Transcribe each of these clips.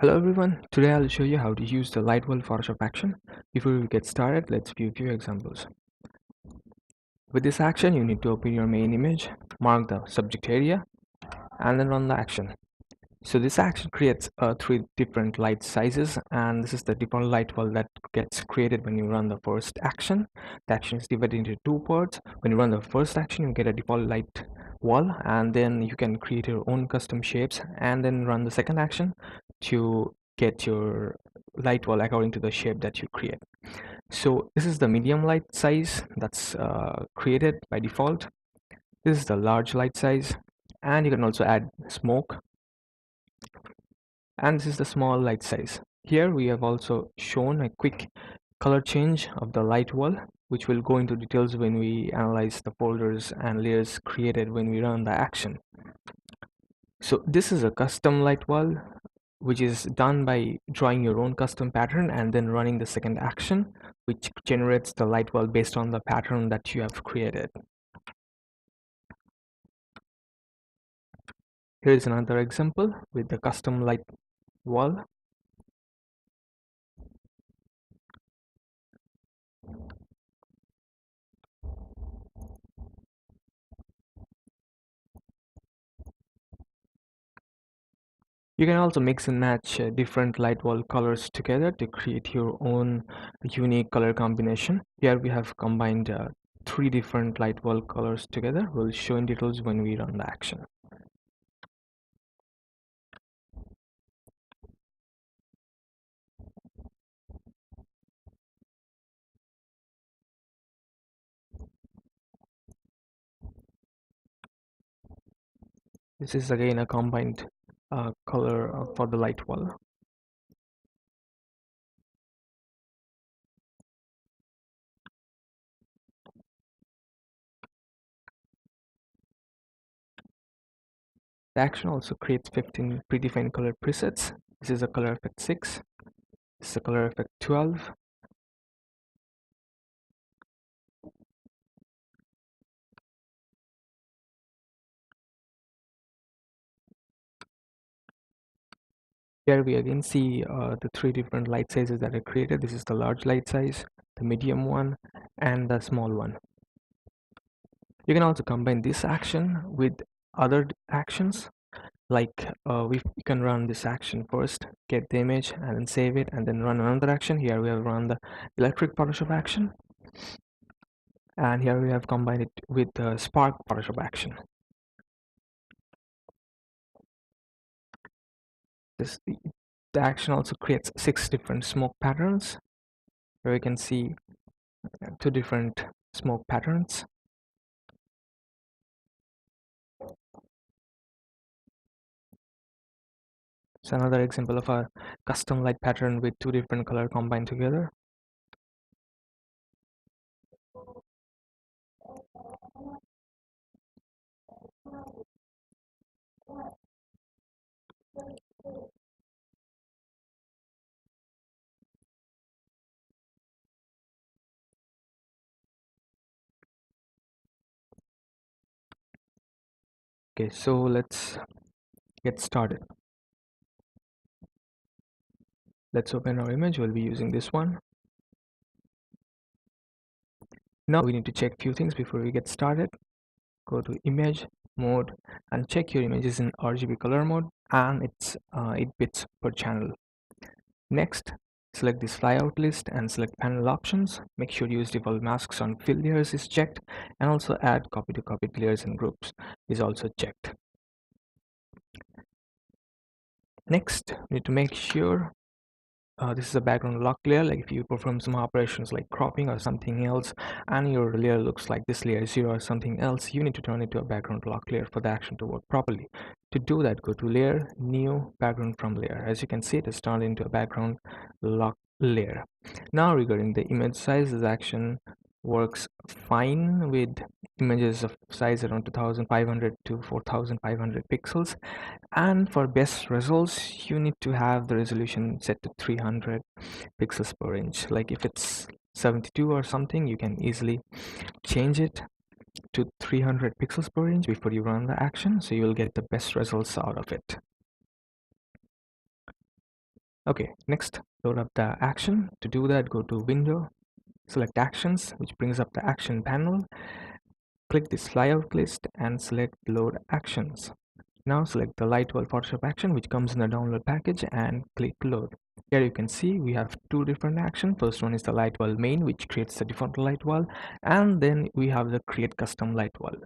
Hello everyone, today I'll show you how to use the light bulb Photoshop action. Before we get started, let's view a few examples. With this action, you need to open your main image, mark the subject area, and then run the action. So this action creates three different light sizes, and this is the default light bulb that gets created when you run the first action. The action is divided into two parts. When you run the first action, you get a default light wall, and then you can create your own custom shapes and then run the second action to get your light wall according to the shape that you create. So this is the medium light size that's created by default. This is the large light size, and you can also add smoke, and this is the small light size. Here we have also shown a quick color change of the light wall, which will go into details when we analyze the folders and layers created when we run the action. So this is a custom light wall, which is done by drawing your own custom pattern and then running the second action, which generates the light wall based on the pattern that you have created. Here is another example with the custom light wall. You can also mix and match different light wall colors together to create your own unique color combination. Here we have combined three different light wall colors together. We'll show in details when we run the action. This is again a combined color for the light wall. The action also creates 15 predefined color presets. This is a color effect 6. This is a color effect 12. Here we again see the three different light sizes that are created. This is the large light size, the medium one, and the small one. You can also combine this action with other actions, like we can run this action first, get the image, and then save it, and then run another action. Here we have run the electric Photoshop action, and here we have combined it with the spark Photoshop action. The action also creates 6 different smoke patterns. Here we can see 2 different smoke patterns. It's another example of a custom light pattern with 2 different color combined together. Okay, so let's get started. Let's open our image. We'll be using this one. Now we need to check few things before we get started. Go to image mode and check your images in RGB color mode, and it's 8 bits per channel. Next, select this flyout list and select panel options. Make sure use default masks on fill layers is checked, and also add copy to copied layers and groups is also checked. Next, we need to make sure this is a background lock layer. Like if you perform some operations like cropping or something else, and your layer looks like this layer 0 or something else, you need to turn it to a background lock layer for the action to work properly. To do that, go to layer, new, background from layer. As you can see, it is turned into a background lock layer. Now regarding the image size, this action works fine with images of size around 2500 to 4500 pixels, and for best results you need to have the resolution set to 300 pixels per inch. Like if it's 72 or something, you can easily change it to 300 pixels per inch before you run the action, so you will get the best results out of it. Okay, next load up the action. To do that, go to Window, select Actions, which brings up the Action panel. Click this layout list and select Load Actions. Now select the Lightwell Photoshop action, which comes in the download package, and click Load. Here you can see we have two different actions. First one is the Lightwell main, which creates the default Lightwell, and then we have the Create Custom Lightwell,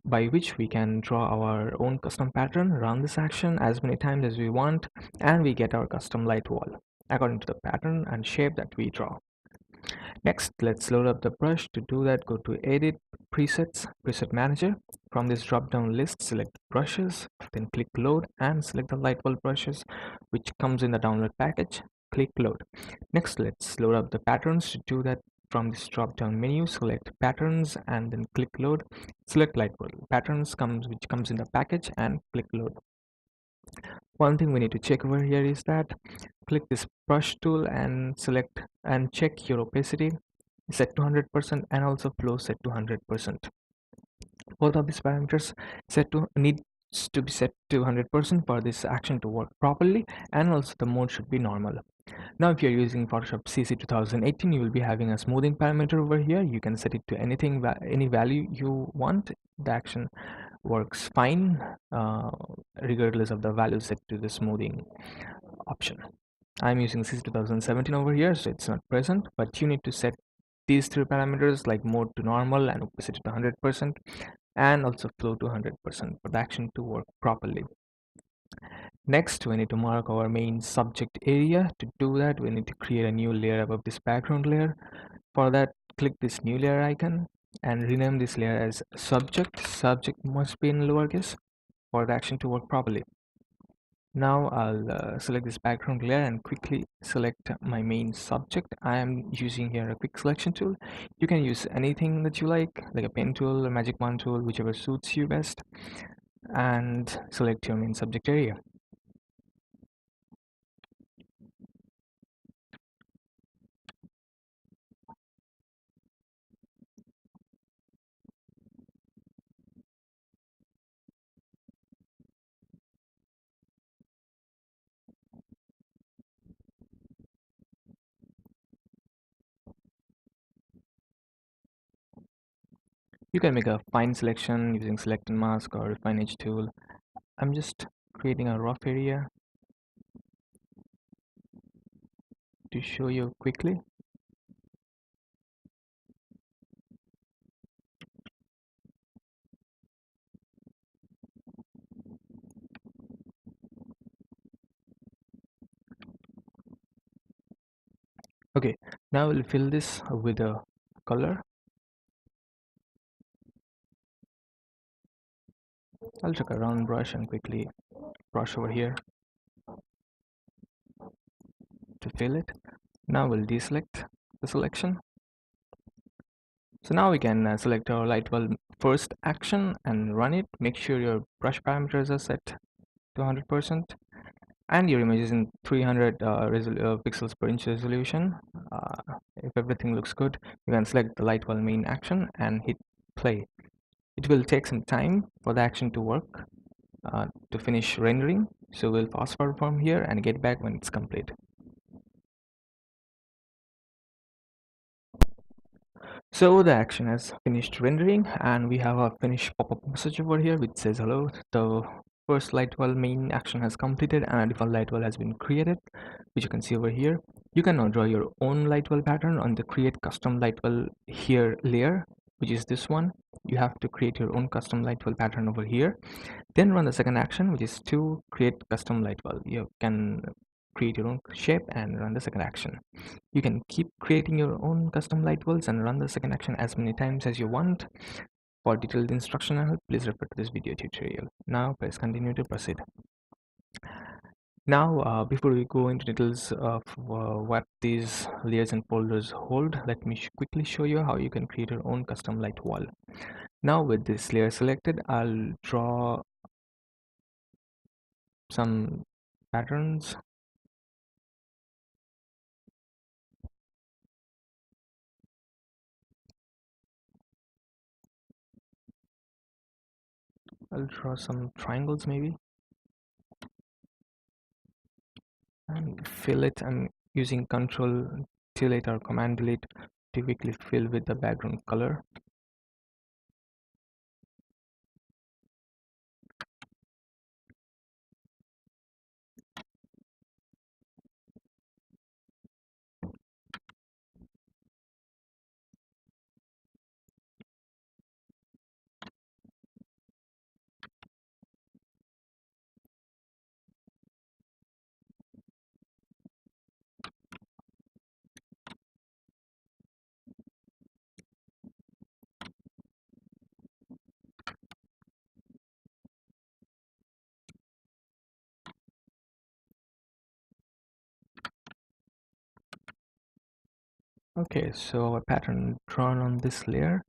by which we can draw our own custom pattern, run this action as many times as we want, and we get our custom light wall according to the pattern and shape that we draw. Next, let's load up the brush. To do that, go to Edit, Presets, Preset Manager. From this drop-down list, select Brushes, then click Load and select the Lightwell brushes, which comes in the download package. Click Load. Next, let's load up the patterns. To do that, from this drop-down menu, select Patterns and then click Load. Select Lightwell Patterns, which comes in the package, and click Load. One thing we need to check over here is that click this brush tool and select and check your opacity set to 100% and also flow set to 100%. Both of these parameters needs to be set to 100% for this action to work properly, and also the mode should be normal. Now if you're using Photoshop CC 2018, you will be having a smoothing parameter over here. You can set it to anything, any value you want. The action works fine regardless of the value set to the smoothing option. I'm using CC 2017 over here, so it's not present, but you need to set these three parameters like mode to normal and opacity to 100% and also flow to 100% for the action to work properly. Next, we need to mark our main subject area. To do that, we need to create a new layer above this background layer. For that, click this new layer icon and rename this layer as subject. Subject must be in lowercase for the action to work properly. Now I'll select this background layer and quickly select my main subject. I am using here a quick selection tool. You can use anything that you like a pen tool or magic wand tool, whichever suits you best, and select your main subject area. You can make a fine selection using select and mask or refine edge tool. I'm just creating a rough area to show you quickly. Okay, now we'll fill this with a color. I'll take a round brush and quickly brush over here to fill it. Now we'll deselect the selection. So now we can select our Lightwell first action and run it. Make sure your brush parameters are set to 100% and your image is in 300 pixels per inch resolution. If everything looks good, you can select the Lightwell main action and hit play. It will take some time for the action to work to finish rendering. So we'll fast forward from here and get back when it's complete. So the action has finished rendering and we have a finished pop-up message over here which says hello. The first Lightwell main action has completed and a default Lightwell has been created, which you can see over here. You can now draw your own Lightwell pattern on the create custom Lightwell here layer, which is this one. You have to create your own custom Lightwell pattern over here. Then run the second action, which is to create custom Lightwell. You can create your own shape and run the second action. You can keep creating your own custom Lightwells and run the second action as many times as you want. For detailed instruction and help, please refer to this video tutorial. Now press continue to proceed. Now before we go into details of what these layers and folders hold, let me quickly show you how you can create your own custom light wall. Now with this layer selected, I'll draw some patterns. I'll draw some triangles maybe, and fill it. I'm using Control Delete or Command Delete to quickly fill with the background color. Okay, so a pattern drawn on this layer.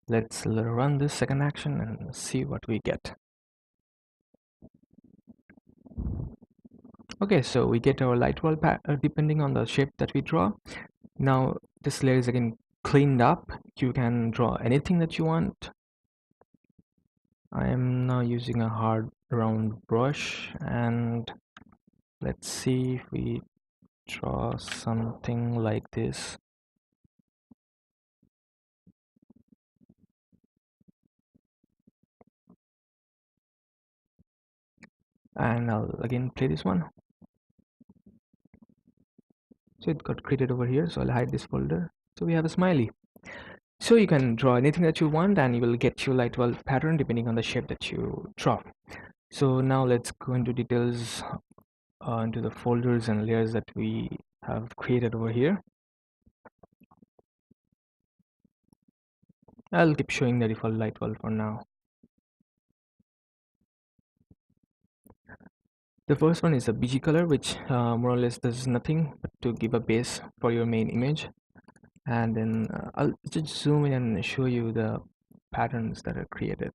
Let's run this second action and see what we get. Okay, so we get our light wall depending on the shape that we draw. Now this layer is again cleaned up. You can draw anything that you want. I am now using a hard round brush, and let's see if we draw something like this. And I'll again play this one. So it got created over here, so I'll hide this folder. So we have a smiley. So you can draw anything that you want and you will get your light bulb pattern depending on the shape that you draw. So now let's go into details into the folders and layers that we have created over here. I'll keep showing the default light bulb for now. The first one is a BG color, which more or less does nothing but to give a base for your main image. And then I'll just zoom in and show you the patterns that are created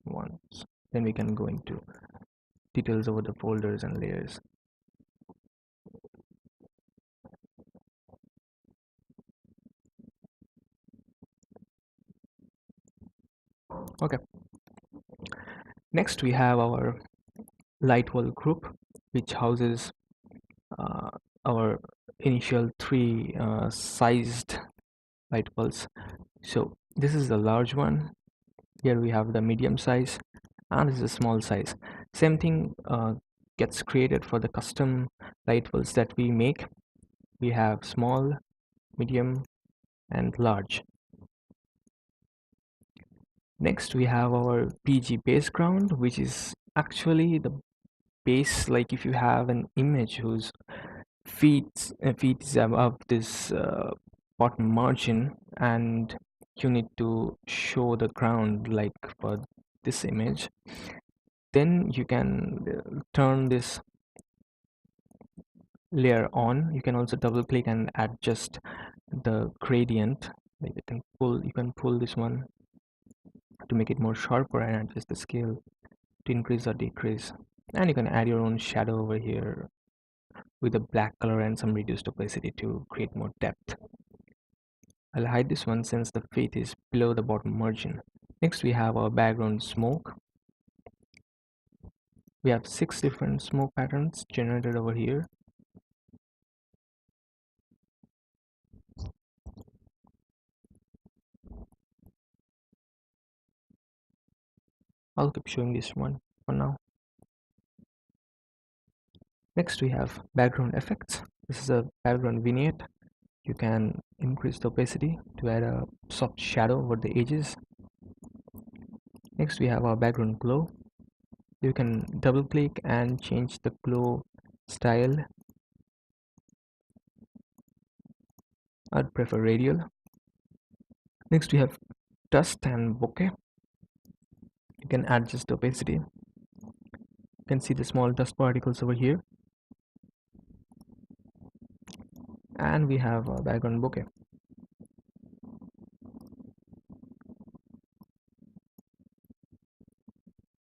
once. Then we can go into details over the folders and layers. Okay. Next we have our light wall group, which houses uh, our initial three sized light bulbs. So this is the large one. Here we have the medium size, and this is a small size. Same thing gets created for the custom light bulbs that we make. We have small, medium, and large. Next we have our PG background, which is actually the base. Like if you have an image whose feet is above this bottom margin, and you need to show the ground like for this image, then you can turn this layer on. You can also double click and adjust the gradient. Like you can pull this one to make it more sharper and adjust the scale to increase or decrease. And you can add your own shadow over here with a black color and some reduced opacity to create more depth. I'll hide this one since the feet is below the bottom margin. Next we have our background smoke. We have 6 different smoke patterns generated over here. I'll keep showing this one for now. Next we have background effects. This is a background vignette. You can increase the opacity to add a soft shadow over the edges. Next we have our background glow. You can double click and change the glow style. I'd prefer radial. Next we have dust and bokeh. You can adjust the opacity. You can see the small dust particles over here. And we have a background bokeh.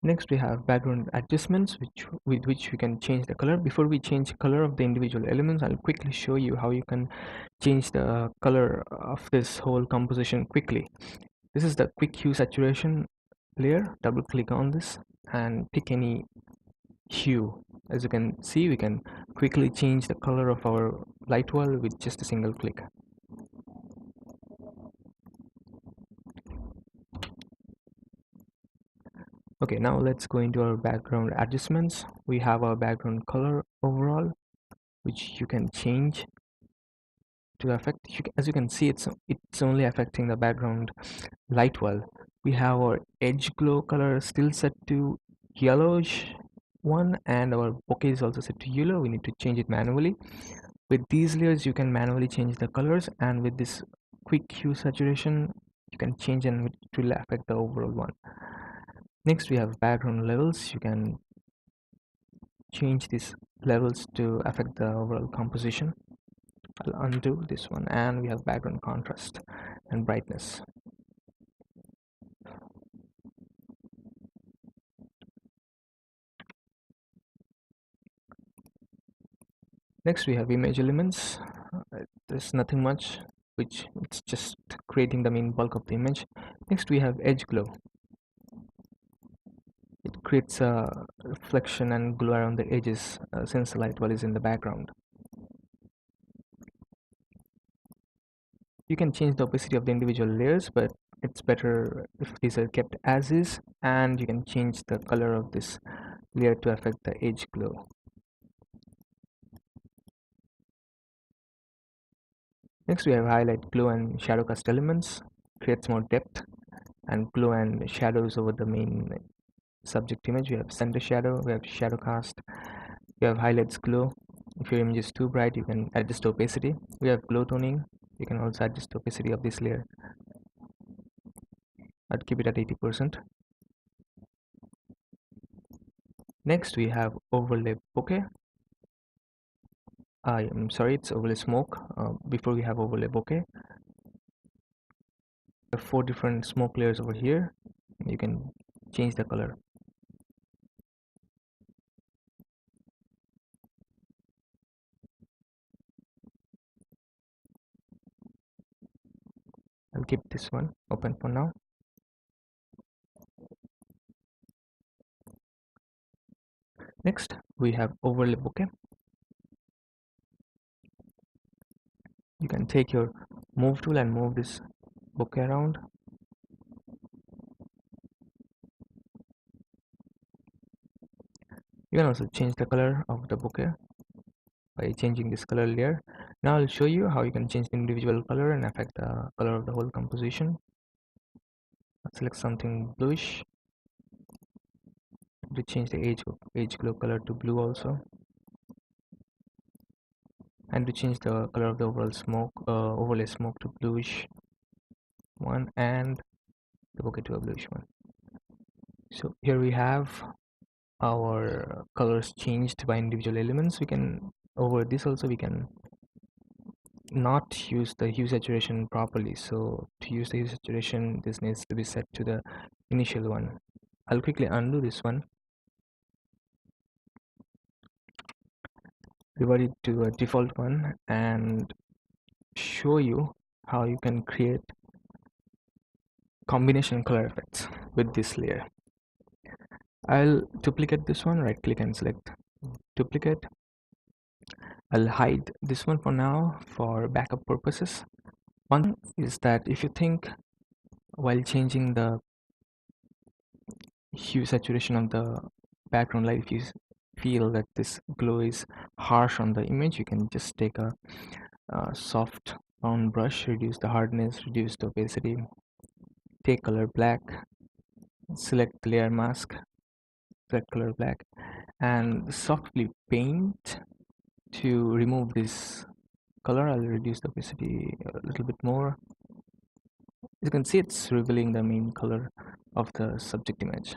Next we have background adjustments, with which we can change the color. Before we change the color of the individual elements, I'll quickly show you how you can change the color of this whole composition quickly. This is the quick hue saturation layer. Double click on this and pick any hue. As you can see, we can quickly change the color of our light wall with just a single click. Okay, now let's go into our background adjustments. We have our background color overall, which you can change to affect. As you can see, it's only affecting the background light well. We have our edge glow color still set to yellowish one, and our bokeh is also set to yellow. We need to change it manually. With these layers you can manually change the colors, and with this quick hue saturation you can change, and it will affect the overall one. Next we have background levels. You can change these levels to affect the overall composition. I'll undo this one, and we have background contrast and brightness. Next we have image elements. There's nothing much, which it's just creating the main bulk of the image. Next we have edge glow. It creates a reflection and glow around the edges since the light well is in the background. You can change the opacity of the individual layers, but it's better if these are kept as is, and you can change the color of this layer to affect the edge glow. Next we have highlight, glow and shadow cast elements. Creates more depth and glow and shadows over the main subject image. We have center shadow, we have shadow cast, we have highlights, glow. If your image is too bright you can adjust opacity. We have glow toning. You can also adjust opacity of this layer. I'd keep it at 80%. Next we have overlay bokeh. I'm sorry, it's overlay smoke. Before we have overlay bokeh, there are 4 different smoke layers over here. You can change the color. I'll keep this one open for now. Next we have overlay bokeh. You can take your move tool and move this bokeh around. You can also change the color of the bokeh by changing this color layer. Now I'll show you how you can change the individual color and affect the color of the whole composition. I'll select something bluish to change the edge glow color to blue also, and to change the color of the overall smoke overlay smoke to bluish one, and the bokeh to a bluish one. So here we have our colors changed by individual elements. We can, over this also, we can not use the hue saturation properly. So to use the hue saturation, this needs to be set to the initial one. I'll quickly undo this one, revert it to a default one, and show you how you can create combination color effects with this layer. I'll duplicate this one, right click and select duplicate. I'll hide this one for now for backup purposes. One is that if you think while changing the hue saturation of the background light, if you feel that this glow is harsh on the image, you can just take a soft round brush, reduce the hardness, reduce the opacity, take color black, select the layer mask, select color black, and softly paint to remove this color. I'll reduce the opacity a little bit more. As you can see, it's revealing the main color of the subject image.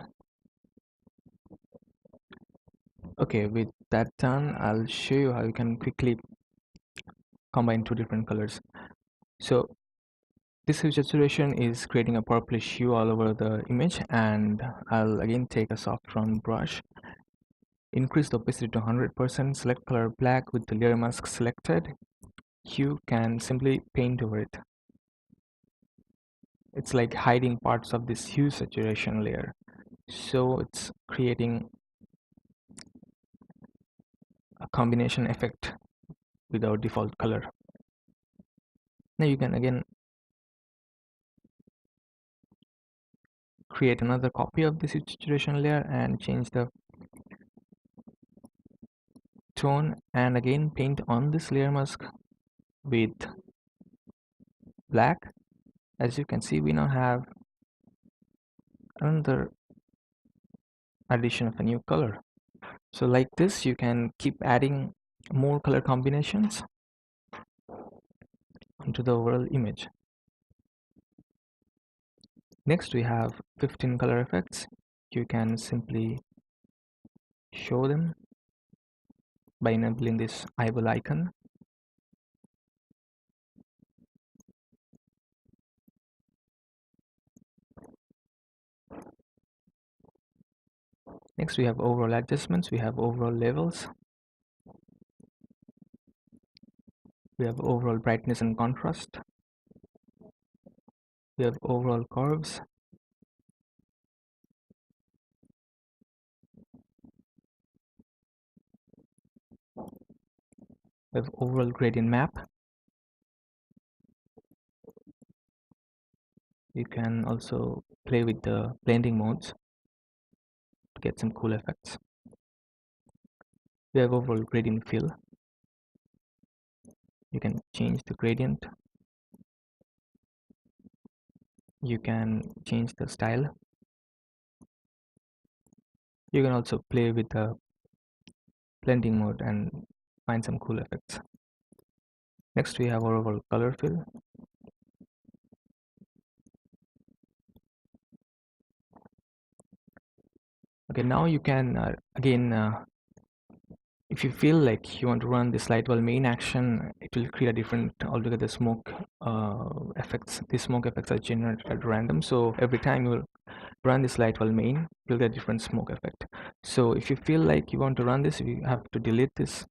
Okay, with that done, I'll show you how you can quickly combine 2 different colors. So this hue saturation is creating a purplish hue all over the image, and I'll again take a soft round brush, increase the opacity to 100%, select color black. With the layer mask selected, you can simply paint over it. It's like hiding parts of this hue saturation layer, so it's creating a combination effect with our default color. Now you can again create another copy of this saturation layer and change the tone, and again paint on this layer mask with black. As you can see, we now have another addition of a new color. So like this, you can keep adding more color combinations into the overall image. Next we have 15 color effects. You can simply show them by enabling this eyeball icon. Next we have overall adjustments, we have overall levels, we have overall brightness and contrast, we have overall curves, we have overall gradient map. You can also play with the blending modes to get some cool effects. We have overall gradient fill. You can change the gradient. You can change the style. You can also play with the blending mode and find some cool effects. Next we have overall color fill. Okay, now you can again if you feel like you want to run this light while main action, it will create a different altogether smoke effects. These smoke effects are generated at random, so every time you will run this light while main, you'll get a different smoke effect. So if you feel like you want to run this, you have to delete this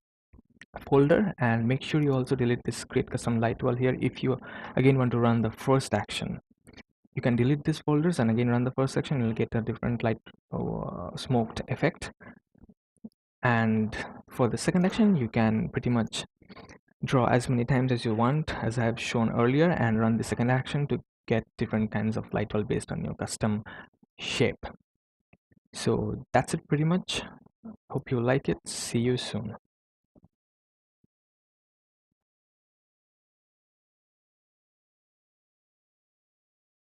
folder and make sure you also delete this create custom light while here. If you again want to run the first action, you can delete these folders and again run the first action. You'll get a different light smoked effect. And for the second action, you can pretty much draw as many times as you want, as I have shown earlier, and run the second action to get different kinds of light bulb based on your custom shape. So that's it pretty much. Hope you like it. See you soon.